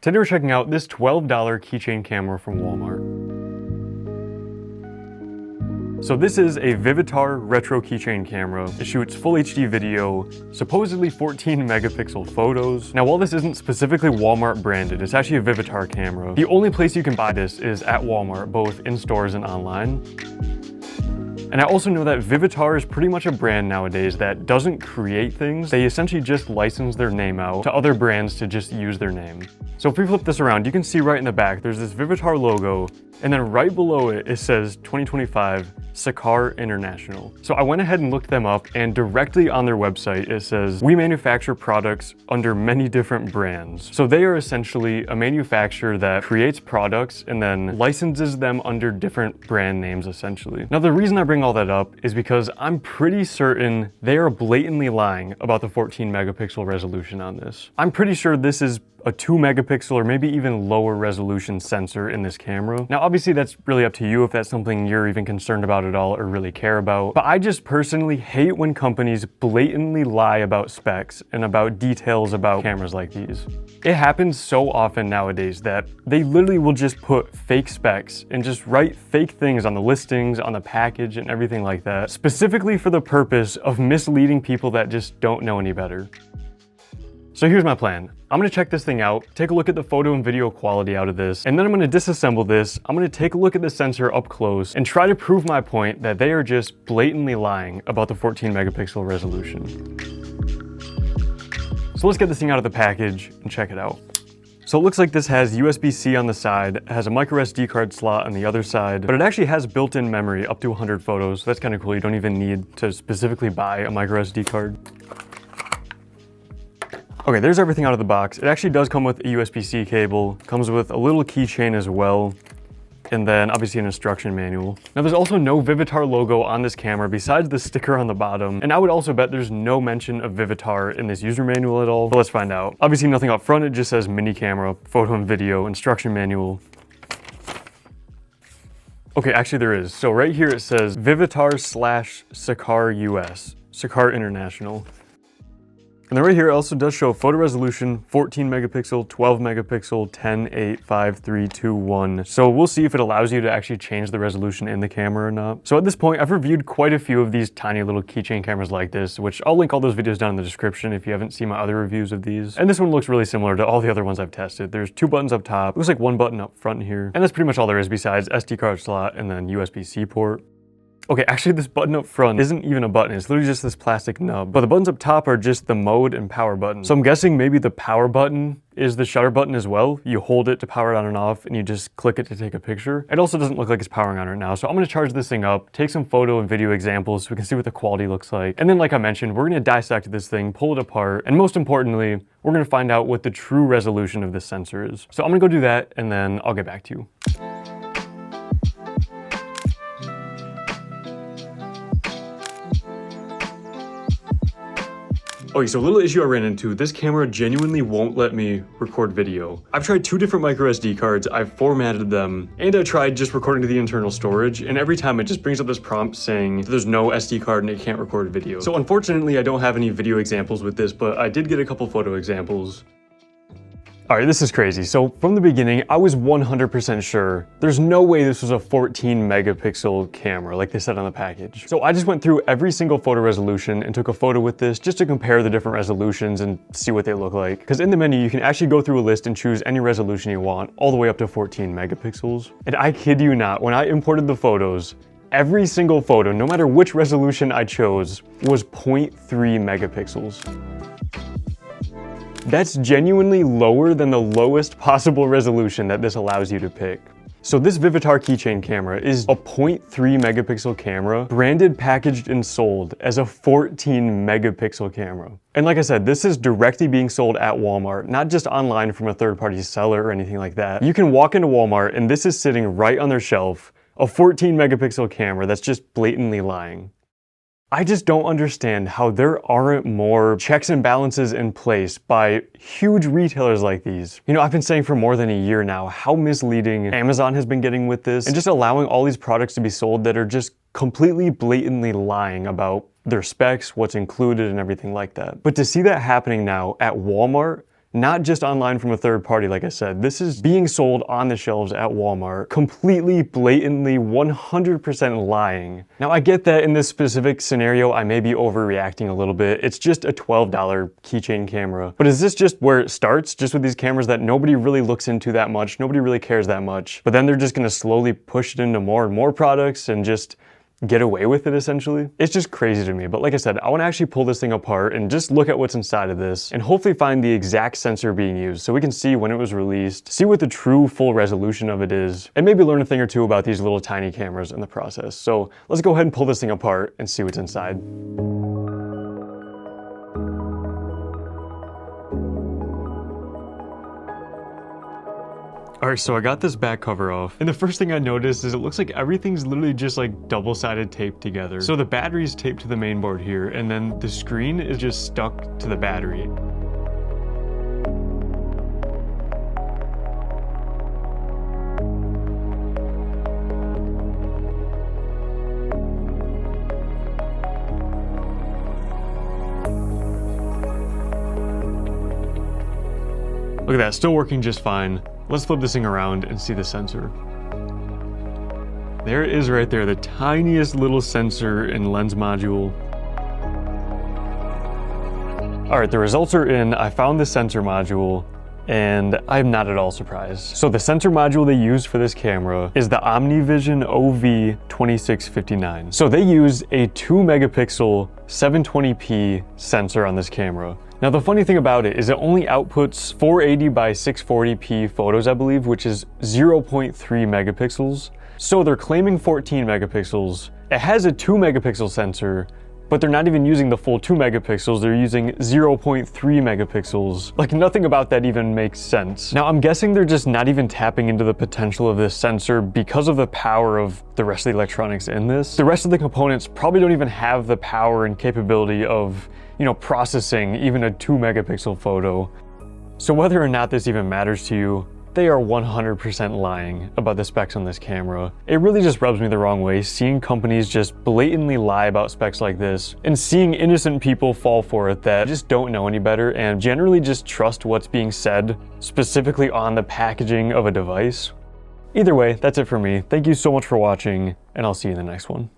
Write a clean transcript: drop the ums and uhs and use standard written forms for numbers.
Today we're checking out this $12 keychain camera from Walmart. So this is a Vivitar retro keychain camera. It shoots full HD video, supposedly 14 megapixel photos. Now while this isn't specifically Walmart branded, it's actually a Vivitar camera. The only place you can buy this is at Walmart, both in stores and online. And I also know that Vivitar is pretty much a brand nowadays that doesn't create things. They essentially just license their name out to other brands to just use their name. So if we flip this around, you can see right in the back, there's this Vivitar logo, and then right below it, it says 2025 Sakar International. So I went ahead and looked them up, and directly on their website, it says, we manufacture products under many different brands. So they are essentially a manufacturer that creates products and then licenses them under different brand names, essentially. Now, the reason I bring all that up is because I'm pretty certain they are blatantly lying about the 14 megapixel resolution on this. I'm pretty sure this is a 2 megapixel or maybe even lower resolution sensor in this camera. Now, obviously that's really up to you if that's something you're even concerned about at all or really care about. But I just personally hate when companies blatantly lie about specs and about details about cameras like these. It happens so often nowadays that they literally will just put fake specs and just write fake things on the listings, on the package and everything like that, specifically for the purpose of misleading people that just don't know any better. So here's my plan. I'm gonna check this thing out, take a look at the photo and video quality out of this, and then I'm gonna disassemble this. I'm gonna take a look at the sensor up close and try to prove my point that they are just blatantly lying about the 14 megapixel resolution. So let's get this thing out of the package and check it out. So it looks like this has USB-C on the side, it has a micro SD card slot on the other side, but it actually has built-in memory up to 100 photos. So that's kind of cool. You don't even need to specifically buy a micro SD card. Okay, there's everything out of the box. It actually does come with a USB-C cable, comes with a little keychain as well, and then obviously an instruction manual. Now there's also no Vivitar logo on this camera besides the sticker on the bottom, and I would also bet there's no mention of Vivitar in this user manual at all, but let's find out. Obviously nothing up front, it just says mini camera, photo and video, instruction manual. Okay, actually there is. So right here it says Vivitar/Sakar US, Sakar International. And then right here it also does show photo resolution, 14 megapixel, 12 megapixel, 10, 8, 5, 3, 2, 1. So we'll see if it allows you to actually change the resolution in the camera or not. So at this point, I've reviewed quite a few of these tiny little keychain cameras like this, which I'll link all those videos down in the description if you haven't seen my other reviews of these. And this one looks really similar to all the other ones I've tested. There's 2 buttons up top, looks like 1 button up front here. And that's pretty much all there is besides SD card slot and then USB-C port. Okay, actually this button up front isn't even a button, it's literally just this plastic nub. But the buttons up top are just the mode and power button. So I'm guessing maybe the power button is the shutter button as well. You hold it to power it on and off and you just click it to take a picture. It also doesn't look like it's powering on right now. So I'm gonna charge this thing up, take some photo and video examples so we can see what the quality looks like. And then like I mentioned, we're gonna dissect this thing, pull it apart, and most importantly, we're gonna find out what the true resolution of this sensor is. So I'm gonna go do that and then I'll get back to you. Okay, so a little issue I ran into, this camera genuinely won't let me record video. I've tried 2 different micro SD cards, I've formatted them, and I tried just recording to the internal storage, and every time it just brings up this prompt saying there's no SD card and it can't record video. So unfortunately, I don't have any video examples with this, but I did get a couple photo examples. All right, this is crazy. So from the beginning, I was 100% sure there's no way this was a 14 megapixel camera like they said on the package. So I just went through every single photo resolution and took a photo with this just to compare the different resolutions and see what they look like. Because in the menu, you can actually go through a list and choose any resolution you want, all the way up to 14 megapixels. And I kid you not, when I imported the photos, every single photo, no matter which resolution I chose, was 0.3 megapixels. That's genuinely lower than the lowest possible resolution that this allows you to pick. So this Vivitar keychain camera is a 0.3 megapixel camera, branded, packaged, and sold as a 14 megapixel camera. And like I said, this is directly being sold at Walmart, not just online from a third-party seller or anything like that. You can walk into Walmart and this is sitting right on their shelf, a 14 megapixel camera that's just blatantly lying. I just don't understand how there aren't more checks and balances in place by huge retailers like these. You know, I've been saying for more than a year now how misleading Amazon has been getting with this and just allowing all these products to be sold that are just completely blatantly lying about their specs, what's included and everything like that. But to see that happening now at Walmart not just online from a third party, like I said. This is being sold on the shelves at Walmart, completely, blatantly, 100% lying. Now, I get that in this specific scenario, I may be overreacting a little bit. It's just a $12 keychain camera. But is this just where it starts? Just with these cameras that nobody really looks into that much, nobody really cares that much, but then they're just gonna slowly push it into more and more products and just get away with it, essentially? It's just crazy to me. But like I said, I want to actually pull this thing apart and just look at what's inside of this and hopefully find the exact sensor being used so we can see when it was released, see what the true full resolution of it is, and maybe learn a thing or two about these little tiny cameras in the process. So let's go ahead and pull this thing apart and see what's inside. All right, so I got this back cover off, and the first thing I noticed is it looks like everything's literally just like double-sided tape together. So the battery's taped to the main board here, and then the screen is just stuck to the battery. Look at that, still working just fine. Let's flip this thing around and see the sensor. There it is right there, the tiniest little sensor and lens module. All right, the results are in. I found the sensor module, and I'm not at all surprised. So the sensor module they used for this camera is the OmniVision OV2659. So they used a 2 megapixel 720p sensor on this camera. Now the funny thing about it is it only outputs 480 by 640p photos, I believe, which is 0.3 megapixels. So they're claiming 14 megapixels. It has a 2 megapixel sensor, but they're not even using the full 2 megapixels, they're using 0.3 megapixels. Like, nothing about that even makes sense. Now, I'm guessing they're just not even tapping into the potential of this sensor because of the power of the rest of the electronics in this. The rest of the components probably don't even have the power and capability of, you know, processing even a 2 megapixel photo. So whether or not this even matters to you, they are 100% lying about the specs on this camera. It really just rubs me the wrong way seeing companies just blatantly lie about specs like this and seeing innocent people fall for it that just don't know any better and generally just trust what's being said, specifically on the packaging of a device. Either way, that's it for me. Thank you so much for watching, and I'll see you in the next one.